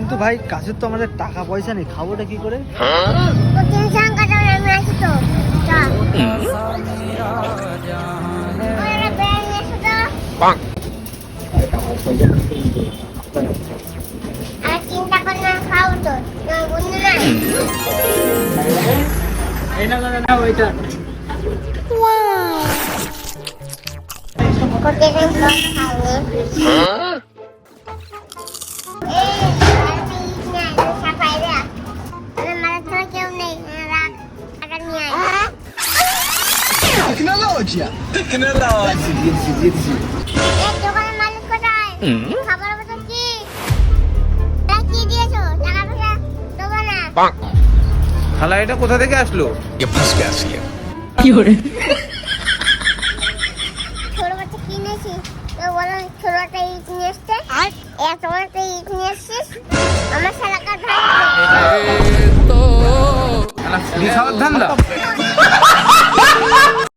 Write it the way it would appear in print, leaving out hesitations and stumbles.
কিন্তু ভাই কাছে তো আমাদের টাকা পয়সা নেই, খাবোটা কি করে? Tecnologia. খালা এটা কোথা থেকে আসলো? ये फंस गया सी है। কি করে? ছোট বাচ্চা কিনেছি তো বলো ছোটটা ইট নিয়ে এসছে আর এত বড়টা ইট নিয়ে এসছিস আমার শালাকা ভাই বিশাল ধান্দা।